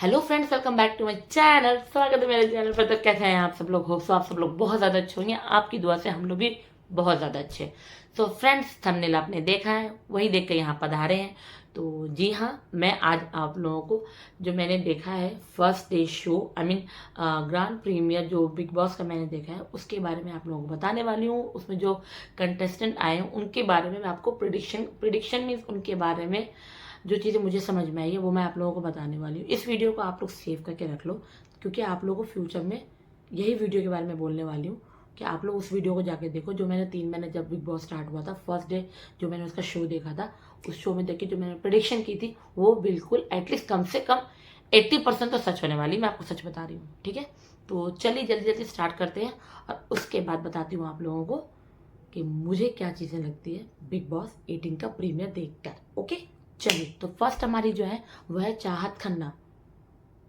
Hello friends, welcome back to my channel. स्वागत है मेरे चैनल पर। तो कैसे हैं आप सब लोग? होप सो आप सब लोग बहुत ज़्यादा अच्छे होंगे। आपकी दुआ से हम लोग भी बहुत ज़्यादा अच्छे। तो फ्रेंड्स, थंबनेल आपने देखा है, वही देख के यहाँ पधारे हैं। तो जी हाँ, मैं आज आप लोगों को जो मैंने देखा है first day show, I mean grand premiere जो बिग बॉस का मैंने देखा है, उसके बारे में आप लोगों को बताने वाली हूँ। उसमें जो कंटेस्टेंट आए हैं उनके बारे में मैं आपको प्रिडिक्शन मीन्स उनके बारे में जो चीज़ें मुझे समझ में आई है वो मैं आप लोगों को बताने वाली हूँ। इस वीडियो को आप लोग सेव करके रख लो, क्योंकि आप लोगों को फ्यूचर में यही वीडियो के बारे में बोलने वाली हूँ कि आप लोग उस वीडियो को जाके देखो जो मैंने 3 महीने जब बिग बॉस स्टार्ट हुआ था, फर्स्ट डे जो मैंने उसका शो देखा था, उस शो में देख के जो मैंने प्रिडिक्शन की थी वो बिल्कुल एटलीस्ट कम से कम 80% तो सच होने वाली। मैं आपको सच बता रही हूँ, ठीक है? तो चलिए जल्दी जल्दी स्टार्ट करते हैं और उसके बाद बताती हूँ आप लोगों को कि मुझे क्या चीज़ें लगती है बिग बॉस 18 का प्रीमियर देखकर। ओके, चलिए। तो फर्स्ट हमारी जो है वह है चाहत खन्ना,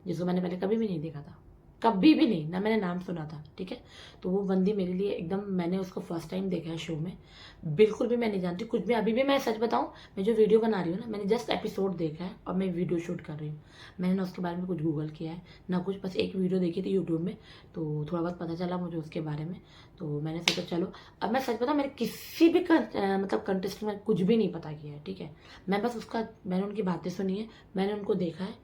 जिसको मैंने पहले कभी भी नहीं देखा था, कभी भी नहीं, ना मैंने नाम सुना था, ठीक है? तो वो बंदी मेरे लिए एकदम, मैंने उसको फर्स्ट टाइम देखा है शो में। बिल्कुल भी मैं नहीं जानती कुछ भी। अभी भी मैं सच बताऊं, मैं जो वीडियो बना रही हूँ ना, मैंने जस्ट एपिसोड देखा है और मैं वीडियो शूट कर रही हूँ। मैंने ना उसके बारे में कुछ गूगल किया है ना कुछ, बस एक वीडियो देखी थी यूट्यूब में, तो थोड़ा बहुत पता चला मुझे उसके बारे में। तो मैंने सोचा चलो, अब मैं सच बताऊँ, मैंने किसी भी मतलब कंटेस्टेंट में कुछ भी नहीं पता किया है, ठीक है? मैं बस मैंने उनकी बातें सुनी है, मैंने उनको देखा है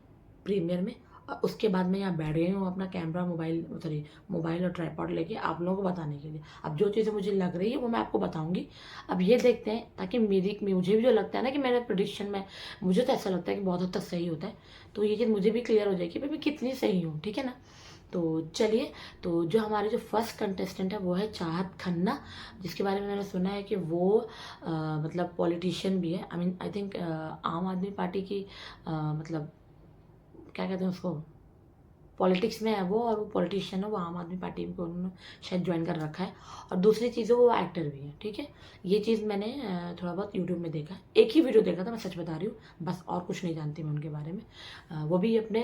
प्रीमियर में, और उसके बाद मैं यहाँ बैठ गई हूँ अपना कैमरा, मोबाइल और ट्राइपॉड लेके आप लोगों को बताने के लिए। अब जो चीज़ें मुझे लग रही है वो मैं आपको बताऊंगी। अब ये देखते हैं, ताकि मुझे भी जो लगता है ना कि मेरे प्रोडिक्शन में, मुझे तो ऐसा लगता है कि बहुत हद तक सही होता है, तो ये चीज़ मुझे भी क्लियर हो जाएगी भाई मैं कितनी सही हूँ, ठीक है ना? तो चलिए, तो जो हमारे जो फर्स्ट कंटेस्टेंट है वो है चाहत खन्ना, जिसके बारे में मैंने सुना है कि वो मतलब पॉलिटिशियन भी है। आई मीन आई थिंक आम आदमी पार्टी की मतलब क्या कहते हैं उसको, पॉलिटिक्स में है वो, और वो पॉलिटिशियन है, वो आम आदमी पार्टी को उन्होंने शायद ज्वाइन कर रखा है। और दूसरी चीज़ है वो एक्टर भी है, ठीक है? ये चीज़ मैंने थोड़ा बहुत यूट्यूब में देखा है, एक ही वीडियो देखा था, मैं सच बता रही हूँ, बस और कुछ नहीं जानती मैं उनके बारे में। वो भी अपने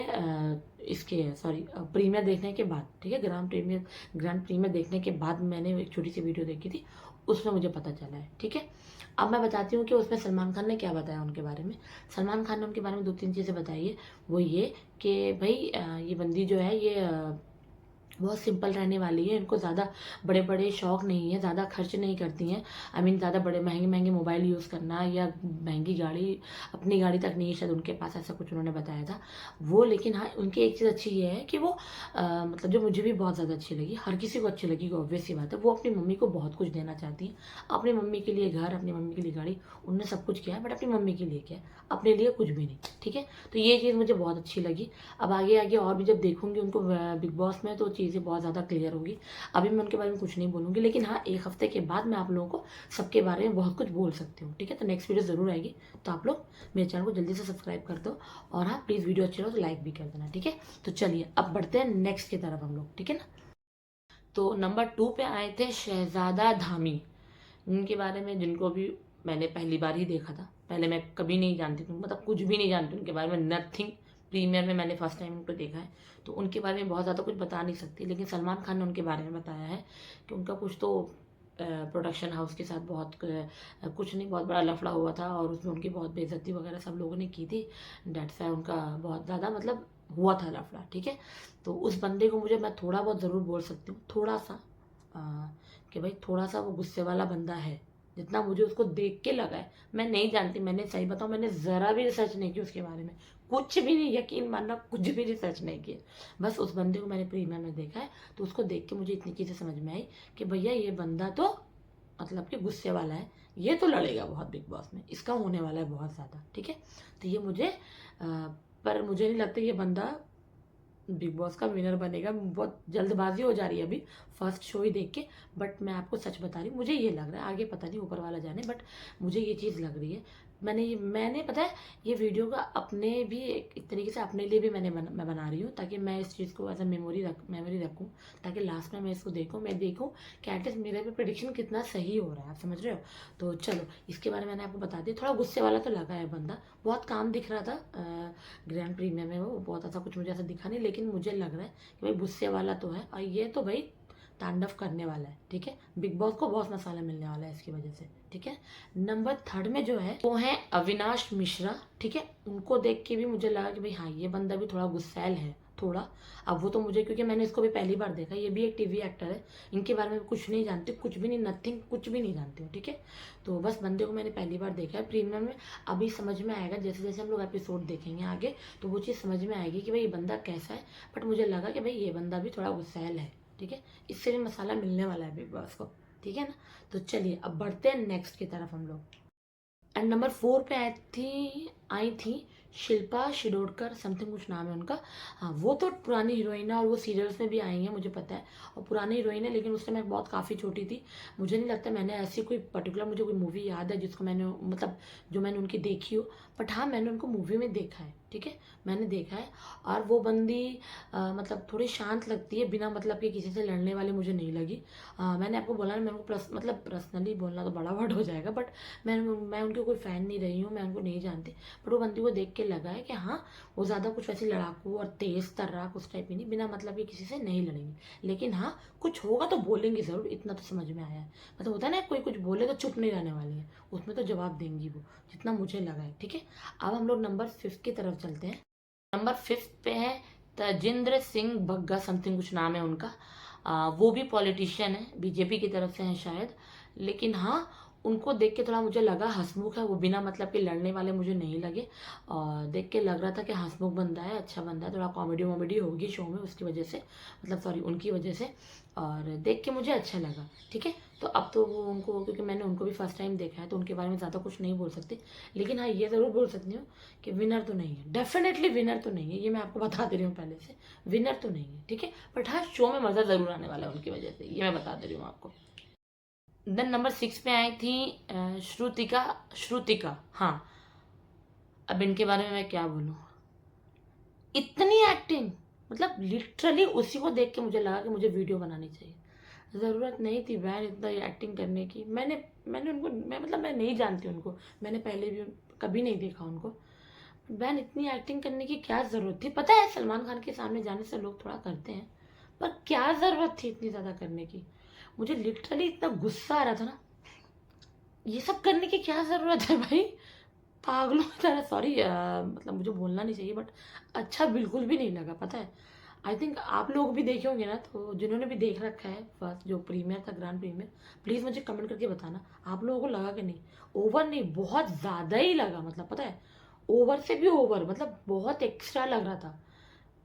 इसके सॉरी प्रीमियर देखने के बाद, ठीक है, ग्रैंड प्रीमियर देखने के बाद मैंने एक छोटी सी वीडियो देखी थी, उसमें मुझे पता चला है, ठीक है? अब मैं बताती हूँ कि उसमें सलमान खान ने क्या बताया उनके बारे में। सलमान खान ने उनके बारे में 2-3 चीज़ें बताई है। वो ये कि भाई ये बंदी जो है ये बहुत सिंपल रहने वाली है, इनको ज़्यादा बड़े बड़े शौक नहीं है, ज़्यादा खर्च नहीं करती हैं। आई मीन ज़्यादा बड़े महंगे महंगे मोबाइल यूज़ करना या महंगी गाड़ी, अपनी गाड़ी तक नहीं है शायद उनके पास, ऐसा कुछ उन्होंने बताया था वो। लेकिन हाँ, उनकी एक चीज़ अच्छी ये है कि वो मतलब जो मुझे भी बहुत ज़्यादा अच्छी लगी, हर किसी को अच्छी लगी, ऑब्वियस सी बात है, वो अपनी मम्मी को बहुत कुछ देना चाहती हैं। अपनी मम्मी के लिए घर, अपनी मम्मी के लिए गाड़ी, उनने सब कुछ किया है, बट अपनी मम्मी के लिए किया है, अपने लिए कुछ भी नहीं, ठीक है? तो ये चीज़ मुझे बहुत अच्छी लगी। अब आगे आगे और भी जब देखूंगी उनको बिग बॉस में, तो चीज़ें बहुत ज़्यादा क्लियर होगी। अभी मैं उनके बारे में कुछ नहीं बोलूँगी, लेकिन हाँ, एक हफ्ते के बाद मैं आप लोगों को सबके बारे में बहुत कुछ बोल सकती हूँ, ठीक है? तो नेक्स्ट वीडियो ज़रूर आएगी, तो आप लोग मेरे चैनल को जल्दी से सब्सक्राइब कर दो, और हाँ, प्लीज़ वीडियो अच्छी हो तो लाइक भी कर देना, ठीक है? तो चलिए अब बढ़ते हैं नेक्स्ट की तरफ हम लोग, ठीक है ना? तो नंबर 2 पे आए थे शहजादा धामी, उनके बारे में, जिनको भी मैंने पहली बार ही देखा था। पहले मैं कभी नहीं जानती थी, मतलब कुछ भी नहीं जानती उनके बारे में, नथिंग। प्रीमियर में मैंने फर्स्ट टाइम उनको देखा है, तो उनके बारे में बहुत ज़्यादा कुछ बता नहीं सकती। लेकिन सलमान खान ने उनके बारे में बताया है कि उनका कुछ तो प्रोडक्शन हाउस के साथ बहुत कुछ नहीं, बहुत बड़ा लफड़ा हुआ था, और उसमें उनकी बहुत बेइज्जती वगैरह सब लोगों ने की थी। डेट्स है उनका बहुत ज़्यादा मतलब हुआ था लफड़ा, ठीक है? तो उस बंदे को मुझे, मैं थोड़ा बहुत ज़रूर बोल सकती हूँ, थोड़ा सा कि भाई थोड़ा सा वो गुस्से वाला बंदा है, जितना मुझे उसको देख के लगा है। मैं नहीं जानती, मैंने सही बताऊँ, मैंने ज़रा भी रिसर्च नहीं की उसके बारे में, कुछ भी नहीं, यकीन मानना, कुछ भी रिसर्च नहीं किया। बस उस बंदे को मैंने प्रीमियम में देखा है, तो उसको देख के मुझे इतनी चीज़ें समझ में आई कि भैया ये बंदा तो मतलब कि गुस्से वाला है, ये तो लड़ेगा बहुत बिग बॉस में, इसका होने वाला है बहुत ज़्यादा, ठीक है? तो ये मुझे पर मुझे नहीं लगता ये बंदा बिग बॉस का विनर बनेगा। बहुत जल्दबाजी हो जा रही है अभी फर्स्ट शो ही देख के, बट मैं आपको सच बता रही हूँ, मुझे ये लग रहा है, आगे पता नहीं, ऊपर वाला जाने, बट मुझे ये चीज़ लग रही है। मैंने पता है, ये वीडियो का अपने भी एक तरीके से अपने लिए भी मैं बना रही हूँ, ताकि मैं इस चीज़ को एज अ मेमोरी रखूँ, ताकि लास्ट में मैं इसको मैं देखूँ कि एटलीस्ट मेरा भी प्रेडिक्शन कितना सही हो रहा है, आप समझ रहे हो? तो चलो, इसके बारे में मैंने आपको बता दिया। थोड़ा गुस्से वाला तो लगा है बंदा, बहुत काम दिख रहा था ग्रैंड प्रीमियर में, वो बहुत ऐसा कुछ मुझे ऐसा दिखा नहीं, लेकिन मुझे लग रहा है कि भाई गुस्से वाला तो है, और ये तो भाई तांडव करने वाला है, ठीक है। बिग बॉस को बहुत मसाला मिलने वाला है इसकी वजह से, ठीक है। नंबर 3 में जो है वो है अविनाश मिश्रा, ठीक है। उनको देख के भी मुझे लगा कि भाई हाँ ये बंदा भी थोड़ा गुस्सैल है थोड़ा। अब वो तो मुझे, क्योंकि मैंने इसको भी पहली बार देखा, ये भी एक टीवी एक्टर है, इनके बारे में कुछ नहीं जानती, कुछ भी नहीं, नथिंग, कुछ भी नहीं जानती हूँ, ठीक है। तो बस बंदे को मैंने पहली बार देखा है प्रीमियम में। अभी समझ में आएगा जैसे जैसे हम लोग एपिसोड देखेंगे आगे, तो वो चीज़ समझ में आएगी कि भाई ये बंदा कैसा है। बट मुझे लगा कि भाई ये बंदा भी थोड़ा गुस्सैल है, ठीक है। इससे भी मसाला मिलने वाला है बिग बॉस को, ठीक है ना। तो चलिए अब बढ़ते हैं नेक्स्ट की तरफ हम लोग। एंड नंबर 4 पे आई थी शिल्पा शिरोडकर, समथिंग कुछ नाम है उनका। हाँ, वो तो पुरानी हीरोइन है और वो सीरियल्स में भी आई हैं, मुझे पता है। और पुरानी हीरोइन है, लेकिन उस समय मैं बहुत काफ़ी छोटी थी। मुझे नहीं लगता मैंने ऐसी कोई पर्टिकुलर, मुझे कोई मूवी याद है जिसको मैंने, मतलब जो मैंने उनकी देखी हो। बट हाँ, मैंने उनको मूवी में देखा है, ठीक है, मैंने देखा है। और वो बंदी मतलब थोड़ी शांत लगती है, बिना मतलब के किसी से लड़ने वाली मुझे नहीं लगी। मैंने आपको बोला ना, मैं उनको मतलब पर्सनली बोलना तो बड़ा वर्ड हो जाएगा, बट मैं उनकी कोई फ़ैन नहीं रही हूँ, मैं उनको नहीं जानती। बट वो बंदी को देख के लगा है कि हाँ, वो ज़्यादा कुछ वैसे लड़ाकू और तेज़ तर्राक उस टाइप की नहीं, बिना मतलब कि किसी से नहीं लड़ेंगे। लेकिन हाँ, कुछ होगा तो बोलेंगी ज़रूर, इतना तो समझ में आया है। मतलब होता है ना, कोई कुछ बोले तो चुप नहीं रहने वाली है, उसमें तो जवाब देंगी वो, जितना मुझे लगा है, ठीक है। अब हम लोग नंबर 5 की तरफ चलते हैं। नंबर 5 पे है तजिंद्र सिंह बग्गा, समथिंग कुछ नाम है उनका। वो भी पॉलिटिशियन है, बीजेपी की तरफ से हैं शायद। लेकिन हाँ, उनको देख के थोड़ा मुझे लगा हंसमुख है वो, बिना मतलब के लड़ने वाले मुझे नहीं लगे। और देख के लग रहा था कि हंसमुख बंदा है, अच्छा बंदा है, थोड़ा कॉमेडी वॉमेडी होगी शो में उसकी वजह से, मतलब सॉरी उनकी वजह से। और देख के मुझे अच्छा लगा, ठीक है। तो अब तो वो उनको, क्योंकि मैंने उनको भी फर्स्ट टाइम देखा है, तो उनके बारे में ज़्यादा कुछ नहीं बोल सकती। लेकिन हाँ, ये ज़रूर बोल सकती हूँ कि विनर तो नहीं है, डेफिनेटली विनर तो नहीं है, ये मैं आपको बता दे रही हूँ पहले से, विनर तो नहीं है, ठीक है। बट हाँ, शो में मज़ा ज़रूर आने वाला है उनकी वजह से, ये मैं बता दे रही हूँ आपको। देन नंबर 6 पे आई थी श्रुतिका। श्रुतिका, हाँ। अब इनके बारे में मैं क्या बोलूँ, इतनी एक्टिंग, मतलब लिटरली उसी को देख के मुझे लगा कि मुझे वीडियो बनानी चाहिए। ज़रूरत नहीं थी बहन इतना एक्टिंग करने की। मैंने मैंने उनको, मैं नहीं जानती उनको, मैंने पहले भी कभी नहीं देखा उनको। बहन इतनी एक्टिंग करने की क्या ज़रूरत थी? पता है सलमान खान के सामने जाने से लोग थोड़ा करते हैं, पर क्या ज़रूरत थी इतनी ज़्यादा करने की? मुझे लिटरली इतना गुस्सा आ रहा था ना, ये सब करने की क्या ज़रूरत है भाई? पागलों की तरह, सॉरी मतलब मुझे बोलना नहीं चाहिए, बट अच्छा बिल्कुल भी नहीं लगा, पता है। आई थिंक आप लोग भी देखे होंगे ना, तो जिन्होंने भी देख रखा है फर्स्ट जो प्रीमियर था, ग्रैंड प्रीमियर, प्लीज़ मुझे कमेंट करके बताना आप लोगों को लगा कि नहीं? ओवर नहीं, बहुत ज़्यादा ही लगा, मतलब पता है, ओवर से भी ओवर, मतलब बहुत एक्स्ट्रा लग रहा था।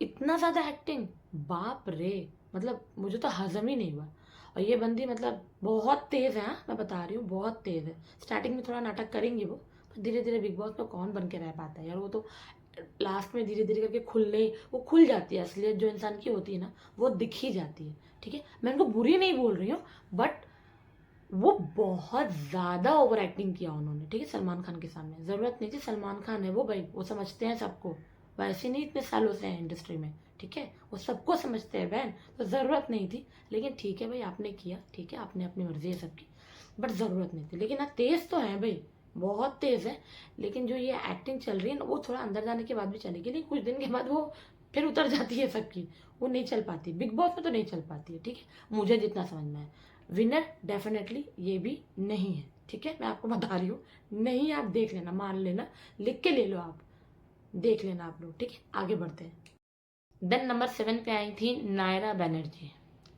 इतना ज़्यादा एक्टिंग, बाप रे, मतलब मुझे तो हजम ही नहीं हुआ। और ये बंदी मतलब बहुत तेज़ है, हाँ मैं बता रही हूँ, बहुत तेज़ है। स्टार्टिंग में थोड़ा नाटक करेंगी वो, पर धीरे धीरे बिग बॉस में कौन बन के रह पाता है यार, वो तो लास्ट में धीरे धीरे करके वो खुल जाती है, असलियत जो इंसान की होती है ना, वो दिख ही जाती है, ठीक है। मैं उनको बुरी नहीं बोल रही हूँ, बट वो बहुत ज़्यादा ओवर एक्टिंग किया उन्होंने, ठीक है, सलमान खान के सामने। ज़रूरत नहीं थी, सलमान खान है वो भाई, वो समझते हैं सबको, वैसे नहीं इतने सालों से हैं इंडस्ट्री में, ठीक है, वो सबको समझते हैं बहन, तो ज़रूरत नहीं थी। लेकिन ठीक है भाई, आपने किया, ठीक है, आपने अपनी मर्जी है सबकी, बट ज़रूरत नहीं थी। लेकिन हाँ, तेज़ तो है भाई, बहुत तेज़ है। लेकिन जो ये एक्टिंग चल रही है ना, वो थोड़ा अंदर जाने के बाद भी चलेगी, लेकिन कुछ दिन के बाद वो फिर उतर जाती है सबकी, वो नहीं चल पाती बिग बॉस में, तो नहीं चल पाती है, ठीक है, मुझे जितना समझ में है। विनर डेफिनेटली ये भी नहीं है, ठीक है, मैं आपको बता रही हूँ, नहीं, आप देख लेना, मान लेना, लिख के ले लो आप, देख लेना आप लोग, ठीक है। आगे बढ़ते हैं। देन नंबर 7 पे आई थी नायरा बनर्जी।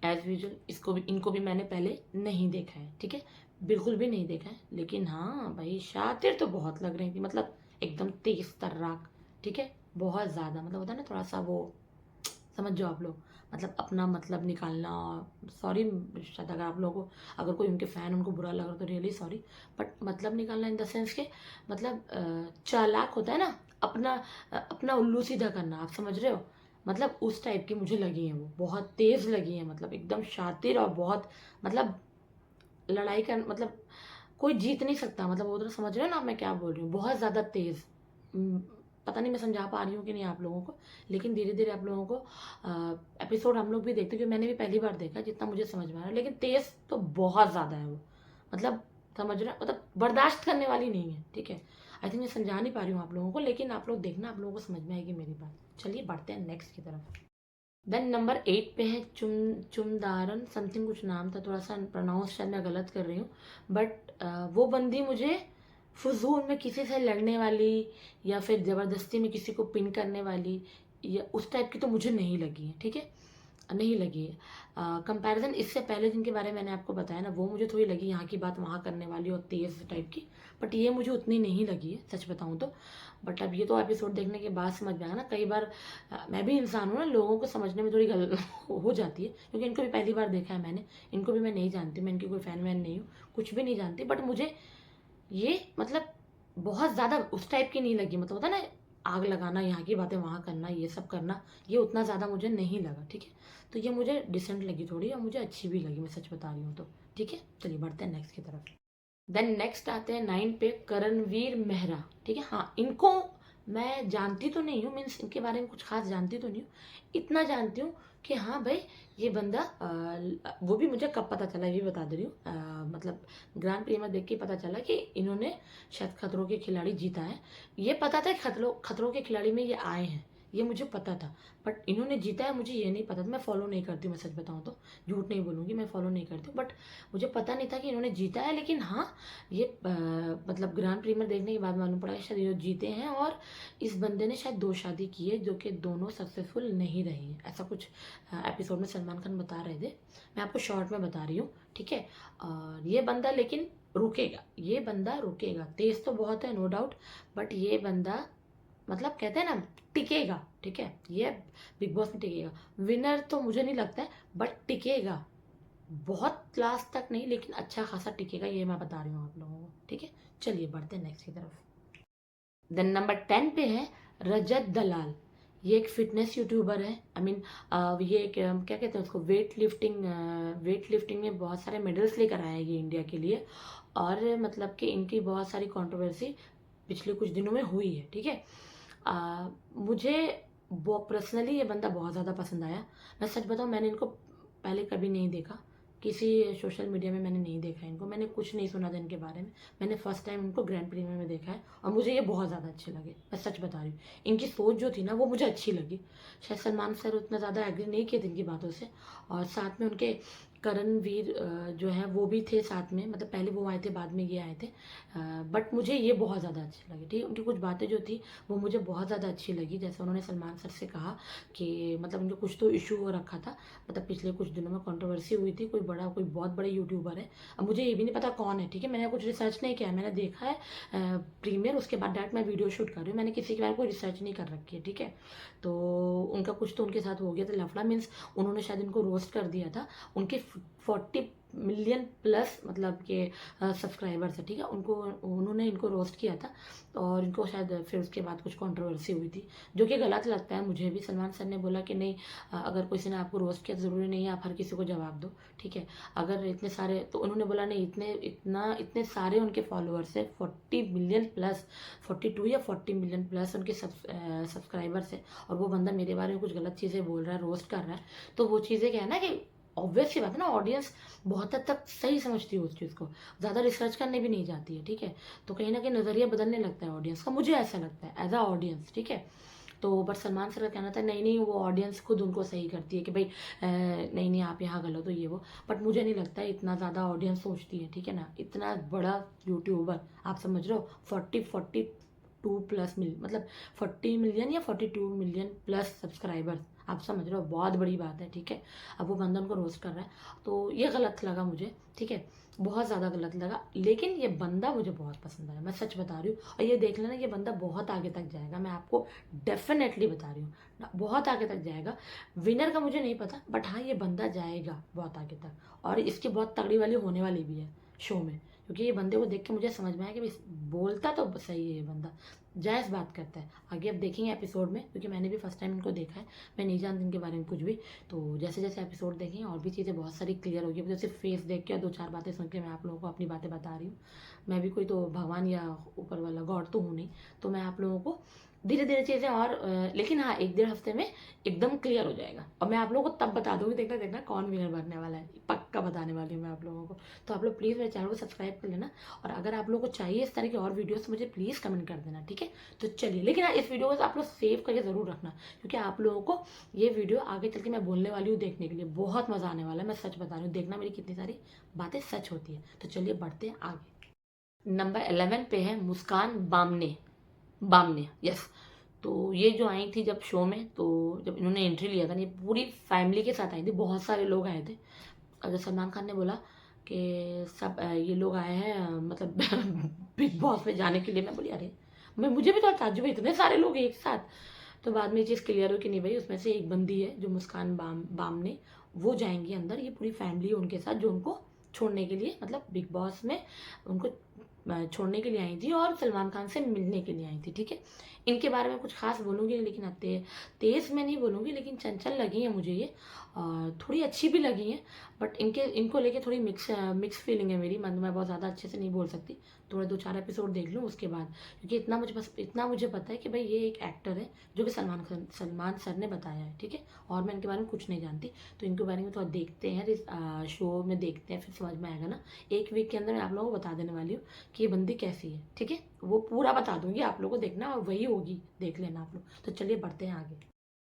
एज यूजल इसको भी, इनको भी मैंने पहले नहीं देखा है, ठीक है, बिल्कुल भी नहीं देखा है। लेकिन हाँ भाई, शातिर तो बहुत लग रही थी, मतलब एकदम तेज तर्राक, ठीक है, बहुत ज़्यादा, मतलब होता है ना थोड़ा सा वो, समझ जाओ आप लोग, मतलब अपना मतलब निकालना। सॉरी शायद अगर आप लोगों को, अगर कोई उनके फ़ैन उनको बुरा लग रहा तो रियली सॉरी, बट मतलब निकालना इन द सेंस के, मतलब चालाक होता है ना, अपना अपना उल्लू सीधा करना, आप समझ रहे हो, मतलब उस टाइप की मुझे लगी हैं वो, बहुत तेज़ लगी हैं, मतलब एकदम शातिर, और बहुत मतलब लड़ाई का मतलब कोई जीत नहीं सकता, मतलब वो तो समझ रहे हो ना आप मैं क्या बोल रही हूँ, बहुत ज़्यादा तेज़। उम, पता नहीं मैं समझा पा रही हूँ कि नहीं आप लोगों को, लेकिन धीरे-धीरे आप लोगों को एपिसोड हम लोग भी देखते हैं, क्योंकि मैंने भी पहली बार देखा, जितना मुझे समझ में आ रहा है। लेकिन तेज़ तो बहुत ज़्यादा है वो, मतलब समझ रहे हो, मतलब बर्दाश्त करने वाली नहीं है, ठीक है। आई थिंक मैं समझा नहीं पा रही हूँ आप लोगों को, लेकिन आप लोग देखना, आप लोगों को समझ में आएगी मेरी बात। चलिए बढ़ते हैं नेक्स्ट की तरफ। देन नंबर 8 पे है चुमदारन समथिंग, कुछ नाम था, थोड़ा सा प्रोनाउंस शायद मैं गलत कर रही हूँ, बट वो बंदी मुझे फजूल में किसी से लड़ने वाली या फिर ज़बरदस्ती में किसी को पिन करने वाली या उस टाइप की तो मुझे नहीं लगी है, ठीक है, नहीं लगी है। कंपैरिजन इससे पहले जिनके बारे में मैंने आपको बताया ना, वो मुझे थोड़ी लगी यहाँ की बात वहाँ करने वाली और तेज़ टाइप की, बट ये मुझे उतनी नहीं लगी है सच बताऊँ तो। बट अब ये तो एपिसोड देखने के बाद समझ में आया ना, कई बार मैं भी इंसान हूँ ना, लोगों को समझने में थोड़ी गल हो जाती है, क्योंकि इनको भी पहली बार देखा है मैंने, इनको भी मैं नहीं जानती, मैं इनकी कोई फ़ैन वैन नहीं हूँ, कुछ भी नहीं जानती, बट मुझे ये मतलब बहुत ज़्यादा उस टाइप की नहीं लगी, मतलब होता है ना, आग लगाना, यहाँ की बातें वहाँ करना, ये सब करना, ये उतना ज़्यादा मुझे नहीं लगा, ठीक है। तो ये मुझे डिसेंट लगी थोड़ी, और मुझे अच्छी भी लगी, मैं सच बता रही हूँ तो, ठीक है। चलिए बढ़ते हैं नेक्स्ट की तरफ। देन नेक्स्ट आते हैं 9 पे, करणवीर मेहरा, ठीक है। हाँ, इनको मैं जानती तो नहीं हूँ, मीन्स इनके बारे में कुछ खास जानती तो नहीं हूँ, इतना जानती हूँ कि हाँ भाई ये बंदा वो भी मुझे कब पता चला ये भी बता दे रही हूँ, मतलब ग्रैंड प्री में देख के पता चला कि इन्होंने शायद खतरों के खिलाड़ी जीता है। ये पता था कि खतरों के खिलाड़ी में ये आए हैं, ये मुझे पता था, बट इन्होंने जीता है मुझे ये नहीं पता था। मैं फॉलो नहीं करती हूँ, मैं सच बताऊँ तो, झूठ नहीं बोलूँगी, मैं फॉलो नहीं करती हूँ, बट मुझे पता नहीं था कि इन्होंने जीता है। लेकिन हाँ, ये मतलब ग्रैंड प्रीमियर देखने के बाद मालूम पड़ा कि शायद ये जीते हैं, और इस बंदे ने शायद 2 शादी की है जो कि दोनों सक्सेसफुल नहीं रही हैं, ऐसा कुछ एपिसोड में सलमान खान बता रहे थे। मैं आपको शॉर्ट में बता रही हूँ, ठीक है। और ये बंदा लेकिन रुकेगा, ये बंदा रुकेगा, तेज तो बहुत है नो डाउट, बट ये बंदा मतलब कहते हैं ना टिकेगा, ठीक है, ये बिग बॉस में टिकेगा। विनर तो मुझे नहीं लगता है, बट टिकेगा, बहुत लास्ट तक नहीं लेकिन अच्छा खासा टिकेगा, ये मैं बता रही हूँ आप लोगों को, ठीक है। चलिए बढ़ते हैं नेक्स्ट की तरफ। देन नंबर 10 पे है रजत दलाल। ये एक फिटनेस यूट्यूबर है, आई मीन ये एक क्या कहते हैं उसको, वेट लिफ्टिंग में बहुत सारे मेडल्स लेकर आया है ये इंडिया के लिए, और मतलब कि इनकी बहुत सारी कंट्रोवर्सी पिछले कुछ दिनों में हुई है, ठीक है। मुझे पर्सनली ये बंदा बहुत ज़्यादा पसंद आया। मैं सच बताऊँ, मैंने इनको पहले कभी नहीं देखा, किसी सोशल मीडिया में मैंने नहीं देखा इनको, मैंने कुछ नहीं सुना था इनके बारे में। मैंने फर्स्ट टाइम इनको ग्रैंड प्रीमियर में देखा है, और मुझे ये बहुत ज़्यादा अच्छे लगे, मैं सच बता रही हूँ। इनकी सोच जो थी ना वो मुझे अच्छी लगी। शायद सलमान सर उतना ज़्यादा एग्री नहीं किए थे इनकी बातों से, और साथ में उनके करणवीर जो है वो भी थे साथ में, मतलब पहले वो आए थे बाद में ये आए थे, बट मुझे ये बहुत ज़्यादा अच्छे लगे, ठीक है। उनकी कुछ बातें जो थी वो मुझे बहुत ज़्यादा अच्छी लगी, जैसे उन्होंने सलमान सर से कहा कि मतलब उनको कुछ तो इशू हो रखा था, मतलब पिछले कुछ दिनों में कंट्रोवर्सी हुई थी, कोई बहुत बड़े यूट्यूबर है, अब मुझे ये भी नहीं पता कौन है, ठीक है। मैंने कुछ रिसर्च नहीं किया है, मैंने देखा है प्रीमियर, उसके बाद डायरेक्ट मैं वीडियो शूट कर रही हूँ, मैंने किसी के बारे में कोई रिसर्च नहीं कर रखी है, ठीक है। तो उनका कुछ तो उनके साथ हो गया था लफड़ा, मीन्स उन्होंने शायद इनको रोस्ट कर दिया था। उनके 40 मिलियन प्लस मतलब के सब्सक्राइबर्स है, ठीक है, उनको उन्होंने इनको रोस्ट किया था, और इनको शायद फिर उसके बाद कुछ कंट्रोवर्सी हुई थी, जो कि गलत लगता है मुझे भी। सलमान सर ने बोला कि नहीं, अगर किसी ने आपको रोस्ट किया ज़रूरी नहीं है आप हर किसी को जवाब दो, ठीक है। अगर इतने सारे, तो उन्होंने बोला नहीं, इतने सारे उनके फॉलोअर्स है, 40 मिलियन प्लस, 42 या 40 मिलियन प्लस उनके सब्सक्राइबर्स है, और वो बंदा मेरे बारे में कुछ गलत चीज़ें बोल रहा है, रोस्ट कर रहा है, तो वो चीज़ें क्या है ना कि ऑब्वियस सी बात है ना, ऑडियंस बहुत हद तक सही समझती है उस चीज़ को, ज़्यादा रिसर्च करने भी नहीं जाती है, ठीक है। तो कहीं ना कहीं नज़रिया बदलने लगता है ऑडियंस का, मुझे ऐसा लगता है एज अ ऑडियंस, ठीक है। तो बट सलमान सर का कहना था नहीं नहीं, वो ऑडियंस खुद उनको सही करती है कि भाई नहीं नहीं आप यहाँ गलत हो ये वो, बट मुझे नहीं लगता है इतना ज़्यादा ऑडियंस सोचती है, ठीक है ना। इतना बड़ा यूट्यूबर, आप समझ रहे हो, 42 प्लस मतलब 40 मिलियन या 42 मिलियन प्लस सब्सक्राइबर्स, आप समझ रहे हो, बहुत बड़ी बात है, ठीक है। अब वो बंदा उनको रोस्ट कर रहा है, तो ये गलत लगा मुझे, ठीक है, बहुत ज़्यादा गलत लगा। लेकिन ये बंदा मुझे बहुत पसंद आया, मैं सच बता रही हूँ, और ये देख लेना ये बंदा बहुत आगे तक जाएगा, मैं आपको डेफिनेटली बता रही हूँ, बहुत आगे तक जाएगा। विनर का मुझे नहीं पता, बट हाँ ये बंदा जाएगा बहुत आगे तक, और इसकी बहुत तगड़ी वाली होने वाली भी है शो में, क्योंकि ये बंदे को देख के मुझे समझ में आया कि बोलता तो सही है ये बंदा, जायज़ बात करता है। आगे अब देखेंगे एपिसोड में, क्योंकि मैंने भी फर्स्ट टाइम इनको देखा है, मैं नहीं जानती इनके बारे में कुछ भी, तो जैसे जैसे एपिसोड देखेंगे और भी चीज़ें बहुत सारी क्लियर होगी। मुझे सिर्फ फेस देख के और 2-4 बातें सुन के मैं आप लोगों को अपनी बातें बता रही हूँ, मैं भी कोई तो भगवान या ऊपर वाला गॉड तो हूँ नहीं, तो मैं आप लोगों को धीरे धीरे चीज़ें और लेकिन हाँ 1-1.5 हफ्ते में एकदम क्लियर हो जाएगा और मैं आप लोगों को तब बता दूंगी, देखना देखना कौन विनर बनने वाला है, पक्का बताने वाली हूँ मैं आप लोगों को। तो आप लोग प्लीज़ मेरे चैनल को सब्सक्राइब कर लेना, और अगर आप लोगों को चाहिए इस तरह की और वीडियोस मुझे प्लीज़ कमेंट कर देना, ठीक है। तो चलिए, लेकिन हाँ इस वीडियो को आप लोग सेव करके ज़रूर रखना, क्योंकि आप लोगों को ये वीडियो आगे चल के मैं बोलने वाली हूँ देखने के लिए बहुत मज़ा आने वाला है। मैं सच बता रही हूँ, देखना मेरी कितनी सारी बातें सच होती है। तो चलिए बढ़ते हैं आगे। नंबर 11 पे है मुस्कान बामने। बामने, यस। तो ये जो आई थी जब शो में, तो जब इन्होंने एंट्री लिया था, ये पूरी फैमिली के साथ आई थी, बहुत सारे लोग आए थे। और जब सलमान खान ने बोला कि सब ये लोग आए हैं मतलब बिग बॉस में जाने के लिए, मैं बोली अरे मुझे भी थोड़ा ताज्जुब है, इतने सारे लोग एक साथ। तो बाद में ये चीज़ क्लियर हुई कि नहीं भाई, उसमें से एक बंदी है जो मुस्कान बामने, वो जाएंगी अंदर, ये पूरी फैमिली है उनके साथ, जो उनको छोड़ने के लिए, मतलब बिग बॉस में उनको छोड़ने के लिए आई थी और सलमान खान से मिलने के लिए आई थी, ठीक है। इनके बारे में कुछ खास बोलूँगी नहीं, लेकिन अब तेज़ में नहीं बोलूँगी, लेकिन चंचल लगी हैं मुझे ये, और थोड़ी अच्छी भी लगी हैं। बट इनको लेके थोड़ी मिक्स फीलिंग है मेरी, मतलब मैं बहुत ज़्यादा अच्छे से नहीं बोल सकती, थोड़े 2-4 एपिसोड देख लूँ उसके बाद, क्योंकि इतना मुझे पता है कि भाई ये एक एक्टर है जो कि सलमान सर ने बताया है, ठीक है। और मैं इनके बारे में कुछ नहीं जानती, तो इनके बारे में थोड़ा देखते हैं, शो में देखते हैं, फिर समझ में आएगा ना। 1 वीक के अंदर मैं आप लोगों को बता देने वाली हूँ कि ये बंदी कैसी है, ठीक है। वो पूरा बता दूंगी आप लोगों को, देखना और वही होगी, देख लेना आप लोग। तो चलिए बढ़ते हैं आगे।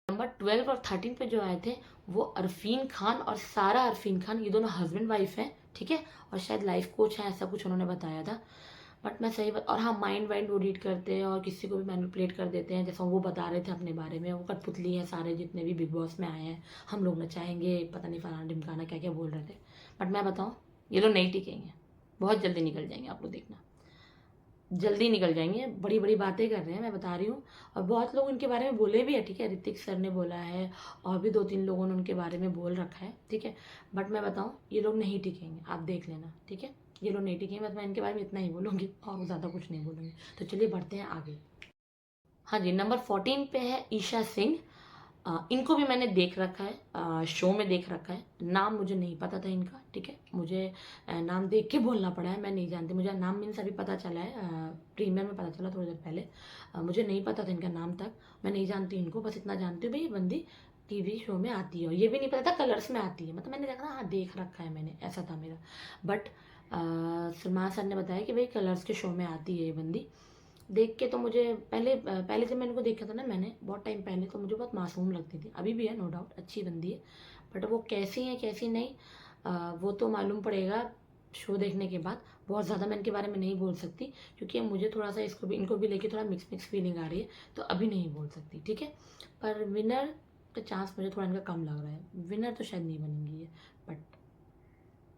नंबर 12 और 13 पे जो आए थे, वो अरफीन खान और सारा अरफीन खान, ये दोनों हस्बैंड वाइफ हैं, ठीक है। और शायद लाइफ कोच हैं, ऐसा कुछ उन्होंने बताया था। बट मैं सही और हाँ, माइंड वाइंड वो रीड करते हैं और किसी को भी मैनिपुलेट कर देते हैं, जैसा वो बता रहे थे अपने बारे में। वो कठपुतली है सारे जितने भी बिग बॉस में आए हैं, हम लोग नचाएंगे, पता नहीं फलाना ढिमकाना क्या क्या बोल रहे थे। बट मैं बताऊँ, ये लोग नहीं टिकेंगे, बहुत जल्दी निकल जाएंगे, आप लोग देखना, जल्दी निकल जाएंगे। बड़ी बड़ी बातें कर रहे हैं, मैं बता रही हूँ। और बहुत लोग उनके बारे में बोले भी है, ठीक है। ऋतिक सर ने बोला है, और भी 2-3 लोगों ने उनके बारे में बोल रखा है, ठीक है। बट मैं बताऊँ, ये लोग नहीं टिकेंगे, आप देख लेना, ठीक है। ये लोग नहीं टिकेंगे, बस मैं इनके बारे में इतना ही बोलूँगी और ज़्यादा कुछ नहीं बोलूँगी। तो चलिए बढ़ते हैं आगे। हाँ जी, नंबर 14 पे है ईशा सिंह। इनको भी मैंने देख रखा है, शो में देख रखा है। नाम मुझे नहीं पता था इनका, ठीक है। मुझे नाम देख के बोलना पड़ा है, मैं नहीं जानती। मुझे नाम मीन्स अभी पता चला है, प्रीमियर में पता चला थोड़ी देर पहले। मुझे नहीं पता था इनका नाम तक, मैं नहीं जानती इनको, बस इतना जानती हूँ भाई ये बंदी टीवी शो में आती है। और ये भी नहीं पता था कलर्स में आती है, मतलब मैंने देखा ना, हाँ देख रखा है मैंने, ऐसा था मेरा। बट सलमान सर ने बताया कि भाई कलर्स के शो में आती है ये बंदी। देख के तो मुझे पहले जब मैंने को देखा था ना, मैंने बहुत टाइम पहले, तो मुझे बहुत मासूम लगती थी, अभी भी है नो डाउट, अच्छी बंदी है। बट वो कैसी है कैसी नहीं, वो तो मालूम पड़ेगा शो देखने के बाद। बहुत ज़्यादा मैं इनके बारे में नहीं बोल सकती, क्योंकि मुझे थोड़ा सा इनको भी लेके थोड़ा मिक्स फीलिंग आ रही है, तो अभी नहीं बोल सकती, ठीक है। पर विनर का चांस मुझे थोड़ा इनका कम लग रहा है, विनर तो शायद नहीं बनेंगी ये। बट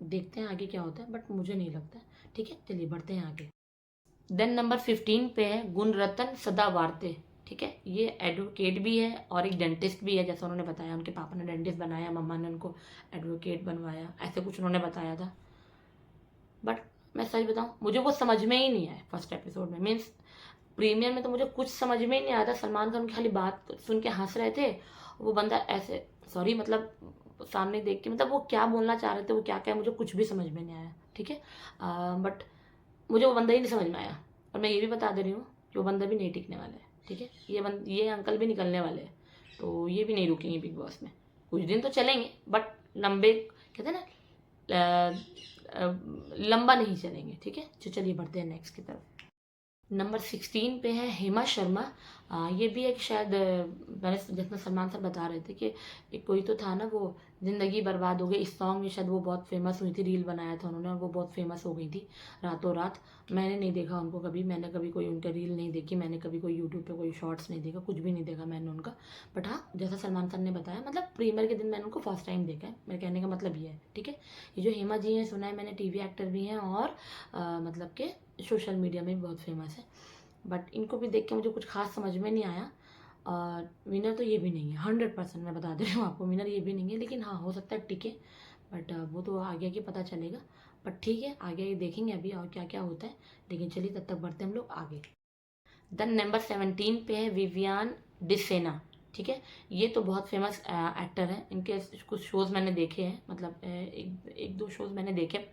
देखते हैं आगे क्या होता है, बट मुझे नहीं लगता, ठीक है। चलिए बढ़ते हैं आगे। देन नंबर 15 पे है गुणरत्न सदावार्ते, ठीक है। ये एडवोकेट भी है और एक डेंटिस्ट भी है, जैसा उन्होंने बताया। उनके पापा ने डेंटिस्ट बनाया, मम्मा ने उनको एडवोकेट बनवाया, ऐसे कुछ उन्होंने बताया था। बट मैं सच बताऊँ, मुझे वो समझ में ही नहीं आया फर्स्ट एपिसोड में, मीन्स प्रीमियर में तो मुझे कुछ समझ में ही नहीं आया था। सलमान खान की खाली बात सुन के हंस रहे थे, वो बंदा ऐसे, सॉरी मतलब सामने देख के, मतलब वो क्या बोलना चाह रहे थे, वो क्या क्या, मुझे कुछ भी समझ में नहीं आया, ठीक है। बट मुझे वो बंदा ही नहीं समझ में आया। और मैं ये भी बता दे रही हूँ कि वो बंदा भी नहीं टिकने वाला है, ठीक है। ये अंकल भी निकलने वाले हैं, तो ये भी नहीं रुकेंगे बिग बॉस में। कुछ दिन तो चलेंगे, बट लंबे, कहते हैं ना, लंबा नहीं चलेंगे, ठीक है। तो चलिए बढ़ते हैं नेक्स्ट की तरफ। नंबर 16 पे है हेमा शर्मा। ये भी एक शायद, मैंने जितना सलमान सर बता रहे थे कि एक कोई तो था ना, वो ज़िंदगी बर्बाद हो गई, इस सॉन्ग में शायद वो बहुत फेमस हुई थी, रील बनाया था उन्होंने और वो बहुत फेमस हो गई थी रातों रात। मैंने नहीं देखा उनको कभी, मैंने कभी कोई उनका रील नहीं देखी, मैंने कभी कोई यूट्यूब पे कोई शॉर्ट्स नहीं देखा, कुछ भी नहीं देखा मैंने उनका। बट हाँ, जैसा सलमान सर ने बताया, मतलब प्रीमियर के दिन मैंने उनको फर्स्ट टाइम देखा है, मेरे कहने का मतलब ये है, ठीक है। ये जो हेमा जी हैं, सुना है मैंने टीवी एक्टर भी हैं, और मतलब कि सोशल मीडिया में भी बहुत फेमस है। बट इनको भी देख के मुझे कुछ खास समझ में नहीं आया। और विनर तो ये भी नहीं है, 100% मैं बता दे रही हूँ आपको, विनर ये भी नहीं है। लेकिन हाँ, हो सकता है टिके, बट वो तो आगे आगे पता चलेगा। बट ठीक है, आगे आगे देखेंगे अभी और क्या क्या होता है। लेकिन चलिए तब तक बढ़ते हैं हम लोग आगे। देन नंबर 17 पे है विवियान डिसेना, ठीक है। ये तो बहुत फेमस एक्टर हैं, इनके कुछ शोज़ मैंने देखे हैं, मतलब एक दो शोज़ मैंने देखे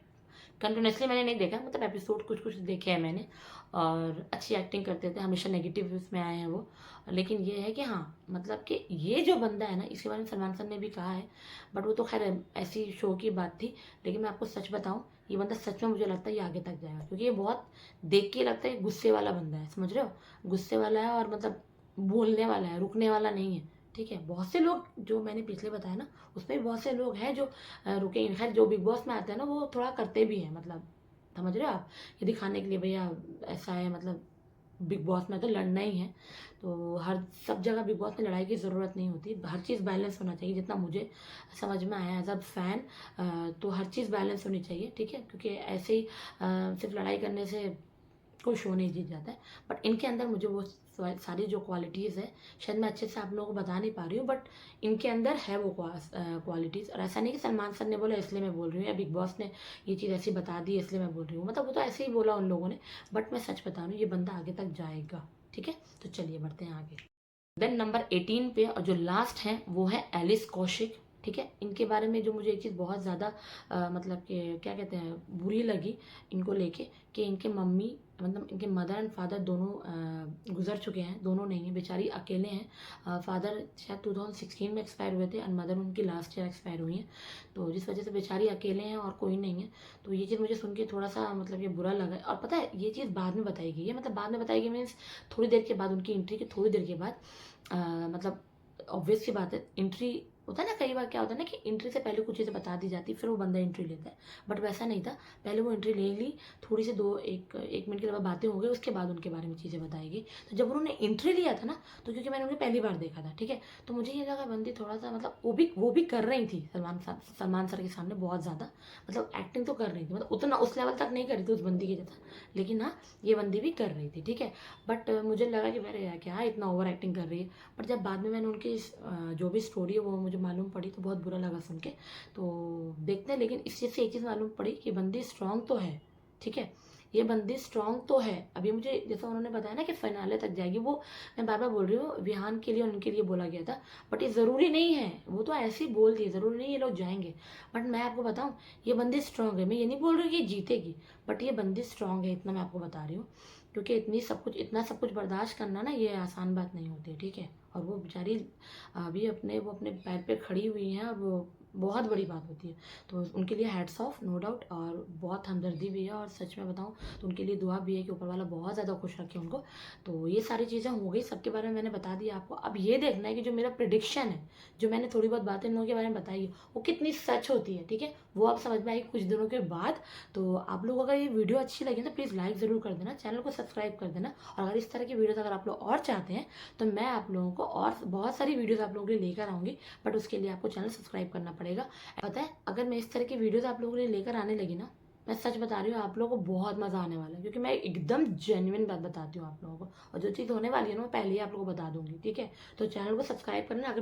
कंटिन्यूसली मैंने नहीं देखा, मतलब एपिसोड कुछ कुछ देखे हैं मैंने, और अच्छी एक्टिंग करते थे, हमेशा नेगेटिव उसमें आए हैं वो। लेकिन ये है कि हाँ, मतलब कि ये जो बंदा है ना, इसके बारे में सलमान सर ने भी कहा है, बट वो तो खैर ऐसी शो की बात थी। लेकिन मैं आपको सच बताऊं, ये बंदा सच में मुझे लगता है ये आगे तक जाएगा, क्योंकि ये बहुत देख के लगता है गुस्से वाला बंदा है, समझ रहे हो, गुस्से वाला है, और मतलब बोलने वाला है, रुकने वाला नहीं है। ठीक है, बहुत से लोग जो मैंने पिछले बताया ना, उसमें भी बहुत से लोग हैं जो रुकेंगे। खैर जो बिग बॉस में आते हैं ना, वो थोड़ा करते भी हैं, मतलब समझ रहे हो आप, ये दिखाने के लिए भैया ऐसा है, मतलब बिग बॉस में तो लड़ना ही है। तो हर सब जगह बिग बॉस में लड़ाई की ज़रूरत नहीं होती, हर चीज़ बैलेंस होना चाहिए, जितना मुझे समझ में आया एज अ फैन। तो हर चीज़ बैलेंस होनी चाहिए, ठीक है, क्योंकि ऐसे ही सिर्फ लड़ाई करने से कोई शो नहीं जीत जाता है। बट इनके अंदर मुझे वो सारी जो क्वालिटीज़ है, शायद मैं अच्छे से आप लोगों को बता नहीं पा रही हूँ, बट इनके अंदर है वो क्वालिटीज़। और ऐसा नहीं कि सलमान सर ने बोला इसलिए मैं बोल रही हूँ, या बिग बॉस ने ये चीज़ ऐसी बता दी इसलिए मैं बोल रही हूँ, मतलब वो तो ऐसे ही बोला उन लोगों ने। बट मैं सच बता रही हूँ, ये बंदा आगे तक जाएगा। ठीक है, तो चलिए बढ़ते हैं आगे। देन नंबर 18 पे, और जो लास्ट है वो है एलिस कौशिक। ठीक है, इनके बारे में जो मुझे एक चीज़ बहुत ज़्यादा मतलब कि क्या कहते हैं, बुरी लगी इनको लेके, कि इनके मम्मी, मतलब इनके मदर एंड फादर दोनों गुजर चुके हैं, दोनों नहीं है, बेचारी अकेले हैं। फादर शायद 2016 में एक्सपायर हुए थे, और मदर उनकी लास्ट ईयर एक्सपायर हुई हैं। तो जिस वजह से बेचारी अकेले हैं और कोई नहीं है। तो ये चीज़ मुझे सुन के थोड़ा सा मतलब ये बुरा लगा। और पता है, ये चीज़ बाद में बताई गई है, मतलब बाद में बताई गई मीन्स थोड़ी देर के बाद, उनकी एंट्री के थोड़ी देर के बाद। मतलब ऑब्वियस सी बात है, एंट्री होता है ना, कई बार क्या होता है ना कि एंट्री से पहले कुछ चीज़ें बता दी जाती है, फिर वो बंदा एंट्री लेता है। बट वैसा नहीं था, पहले वो एंट्री ले ली, थोड़ी सी एक मिनट के बाद बातें हो गई, उसके बाद उनके बारे में चीज़ें बताएगी। तो जब उन्होंने एंट्री लिया था ना, तो क्योंकि मैंने उन्हें पहली बार देखा था, ठीक है, तो मुझे ये लगा बंदी थोड़ा सा, मतलब वो भी कर रही थी सलमान सर के सामने बहुत ज़्यादा, मतलब एक्टिंग तो कर रही थी, मतलब उतना उस लेवल तक नहीं कर रही थी उस बंदी के जैसा, लेकिन हाँ, ये बंदी भी कर रही थी। ठीक है, बट मुझे लगा कि अरे यार क्या इतना ओवर एक्टिंग कर रही है। बट जब बाद में मैंने उनकी जो भी स्टोरी है वो मुझे मालूम पड़ी, तो बहुत बुरा लगा सुन के। तो देखते हैं, लेकिन इस चीज़ से एक चीज़ मालूम पड़ी कि बंदी स्ट्रांग तो है। ठीक है, ये बंदी स्ट्रांग तो है। अभी मुझे जैसा उन्होंने बताया ना कि फाइनले तक जाएगी, वो मैं बार बार बोल रही हूँ, विहान के लिए और उनके लिए बोला गया था, बट ये ज़रूरी नहीं है, वो तो ऐसे ही बोल दिए, ज़रूरी नहीं ये लोग जाएंगे। बट मैं आपको बताऊँ, ये बंदी स्ट्रांग है, मैं ये नहीं बोल रही हूँ कि जीतेगी, बट ये बंदी स्ट्रांग है, इतना मैं आपको बता रही हूँ। क्योंकि इतना सब कुछ बर्दाश्त करना ना, ये आसान बात नहीं होती है। ठीक है, और वो बेचारी अभी वो अपने पैर पे खड़ी हुई हैं, और वो बहुत बड़ी बात होती है। तो उनके लिए हैट्स ऑफ, नो डाउट, और बहुत हमदर्दी भी है, और सच में बताऊं तो उनके लिए दुआ भी है कि ऊपर वाला बहुत ज़्यादा खुश रखे उनको। तो ये सारी चीज़ें हो गई, सबके बारे में मैंने बता दिया आपको। अब ये देखना है कि जो मेरा प्रिडिक्शन है, जो मैंने थोड़ी बहुत बातें इन लोगों के बारे में बताई है, वो कितनी सच होती है। ठीक है, वो आप समझ में आएगी कुछ दिनों के बाद। तो आप लोगों का ये वीडियो अच्छी लगी तो प्लीज़ लाइक ज़रूर कर देना, चैनल को सब्सक्राइब कर देना। और अगर इस तरह की वीडियोस अगर आप लोग और चाहते हैं, तो मैं आप लोगों को और बहुत सारी वीडियोस आप लोगों के लिए लेकर आऊँगी, बट उसके लिए आपको चैनल सब्सक्राइब करना पड़ेगा। पता है, अगर मैं इस तरह की वीडियोस आप लोगों के लिए लेकर आने लगी ना, मैं सच बता रही हूँ, आप लोगों को बहुत मज़ा आने वाला है, क्योंकि मैं एकदम जेन्युइन बात बताती हूँ आप लोगों को, और जो चीज़ होने वाली है ना, मैं पहले ही आप लोगों को बता दूंगी। ठीक है, तो चैनल को सब्सक्राइब करना अगर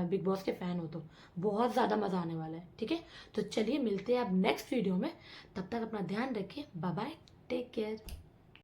बिग बॉस के फ़ैन हो तो, बहुत ज़्यादा मज़ा आने वाला है। ठीक है, तो चलिए मिलते हैं आप नेक्स्ट वीडियो में, तब तक अपना ध्यान रखिए, बाय बाय, टेक केयर।